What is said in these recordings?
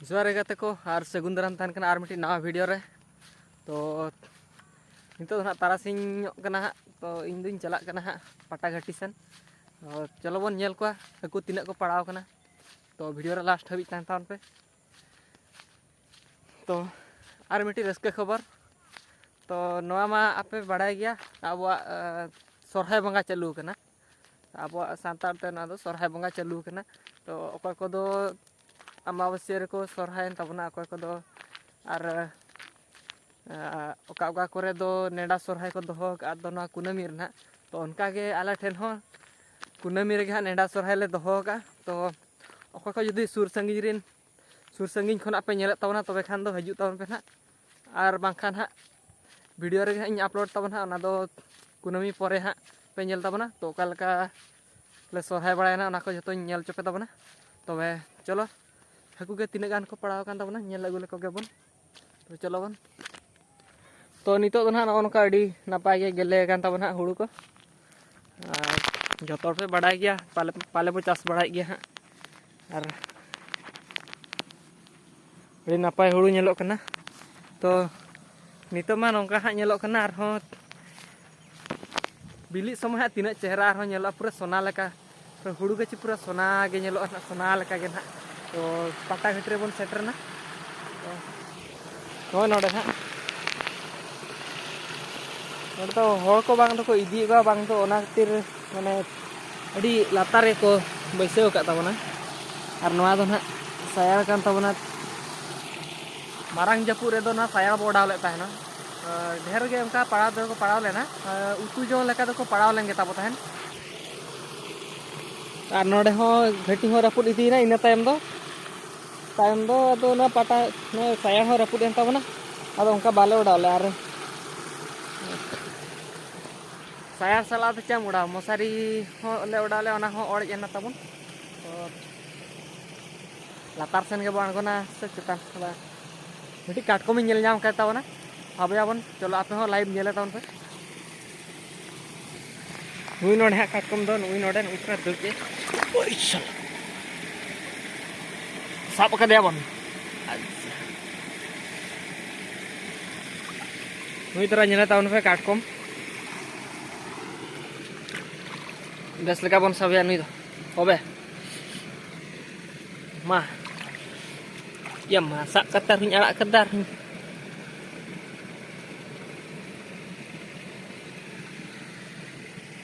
जोहार गाते को और सगुन दाराम तहन कना और मिट्टी नवा वीडियो रे तो नितो ना तारासिंग कना हा तो इन दिन चला कना हा पाटा घाटी सन और चलो बन नेल कोआ हाकु तिना को पड़ाव कना तो वीडियो रे लास्ट हाबि तहन तावन पे तो और मिट्टी रस्के खबर तो नवा मा आपे बाड़ाय गया अब सोरहाय बंगा चालू कना अब सांतार ते ना दो सोरहाय बंगा चालू कना तो अकोय को दो अमावस्या को सोरहायन तबना अकोय को दो और ओका ओका करे दो नेडा सोरहाय को दोहो का दो ना कुनामी रना तो उनका के आला ठेन हो कुनामी रे हा नेडा सोरहाय ले दोहो का तो ओका को जदी सुर संगिन खन आपे नेले तबना तबे खान दो हजू तबन पे ना और बांखान हा वीडियो रे इन अपलोड तबना ना दो कुनामी परे हा पे नेल तबना तो ओका लका ले सोरहाय बड़ायना ओना को जतो नेल चोपे तबना तबे चलो हाकु के तीना गान को पड़ाव कान तबना नेल अगु लेको के बन तो चलो बन तो नितो दो ना नका अडी नापाय गे गेले कान तबना हुड़ू को जतो पे बड़ाय गया पाले बो चाष बड़ाय गया हा और अडी नापाय हुड़ू नेलो कना तो नितो मा नोंका हा नेलो कना और हो बिली समय हा तिना चेहरा और नेलो पूरा सोना लेका तो हुड़ू के पूरा सोना गे नेलो सोना लेका गे ना तो पाटा घाटी रे बन सेटर ना तो नोडे हा नोडे तो होड़ को बांग तो इदी बा बांग तो ओना खातिर माने अडी लातारे को बैसेव का तबना और नवा दो ना साया कान तबना मारांग जपू रे दो ना साया बोडाव ले ताहेना ढेर गे उनका पड़ाव दो को पड़ाव लेना उतु जो लेका दो को पड़ाव लेंगे ताबो ताहेन और नोडे हो घाटी हो रपुद इदी ना इना तायम दो अदो ना पाटा ना साया हो रपुद एन तबना अदो उनका बाले उड़ावले और साया सला तो चम उड़ाव मशारी हो ले उड़ावले ओना हो ओड़ एना तबन तो लातार सेन गे बाणगोना से चेतान बा मिटी काटकोम नेल नाम का तबना अब याबन चलो आपे हो लाइव नेले तबन पे नुई नोडे हा काटकोम दो नुई नोडे उतरा दुके ओइसा साप का दिया बन नुई तरह नेले तबन पे काटकोम बेस लेका बन साबिया नुई दो ओबे मा या masak ketar nyala kedar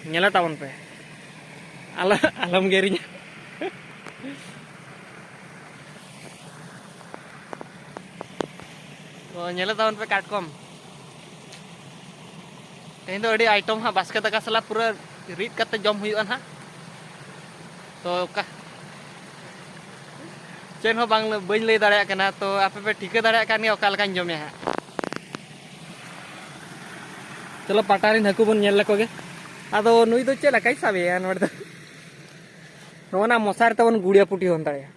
nyala tahun pe alam gerinya oh nyala tahun pe katkom ini tuh ada item ha basket ka sala pura rit kata jom huyuan ha to ka chain हो बांग बन लई दाड़ा कना तो आपे पे ठिका दाड़ा कान ओका लकान जमे हा चलो पाटारिन हाकु बन नेल लको गे आदो नुई दो चे लकाई साबे नोड दो नोना मसार तबन गुड़िया पुटी होन दाड़ा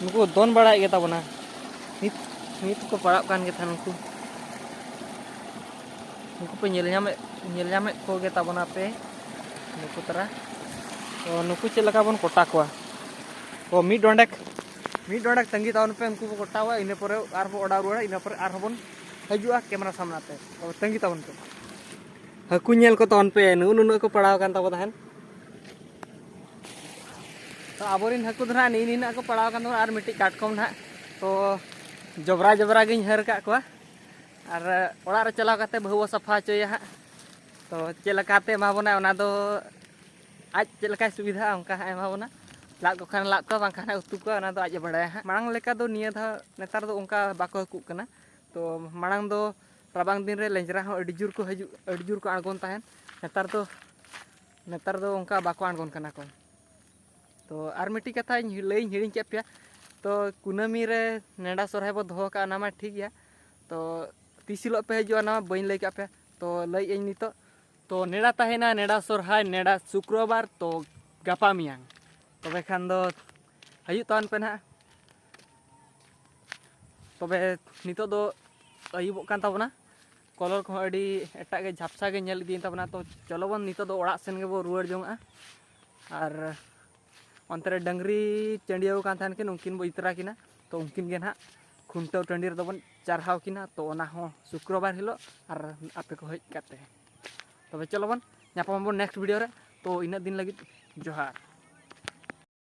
नुको दोन बड़ा गे तबना नित को पड़ाव कान गे थान नुको पे नेल ᱧᱟᱢᱮ को गे तबना पे नुको तरा तो नुको चे लका बन कोटा कोआ तो मी डोंडक तंगी तावन पे उनको को कोटावा इने परे आर बो ऑर्डर रुआ इने परे आर बन हजुआ कैमरा सामना पे तो तंगी तावन पे हकु नेल को तावन पे नु को पड़ाव कान तब थान तो आबोरिन हाकु धरा नी ना को पड़ाव कान और मिट्टी काटकोम ना तो जबरा गिन हर का को और ओड़ा रे चलाव काते बहु सफा चोया हा तो चेलकाते मा बना ओना दो आज चेलका सुविधा उनका एमा बना लाग को खान लाग को बांखान उतु को ओना दो आज बड़ाय हा मांग लेका दो निया धा नेतार दो उनका बाको हकु कना तो मांग दो राबांग दिन रे लेंजरा हो अडी जुर को आगोन ताहेन नेतार दो उनका बाको आगोन कना को तो आर मिट्टी कथा लई हिड़ी के पे तो कुनामी रे नेडा सोरहाय बो दोहो का ना मा ठीक गया तो तीसिलो पे हजुआ ना बइन लई का पे तो लई इन नितो तो नेड़ा तहेना नेड़ा सोरहाय नेड़ा शुक्रवार तो गापा मियांग तबे खान दो हयु तान पे ना तबे नितो दो अयुबोग कान ताबोना कलर को अड़ी एटा के झापसा के नेल इदीन ताबोना तो चलो बन नितो दो ओड़ा सेन गेबो रुवार जोंगा और अंतरे डंगरी चंडियाव कान थान के उनकिन बो इतरा किना तो उनकिन गे ना खुंटाव टंडी रे दोबन चारहाव किना तो ओना हो शुक्रवार हिलो और आपे को हज काते तबे चलो बन नेक्स्ट वीडियो रे तो इना दिन लगी जोहार।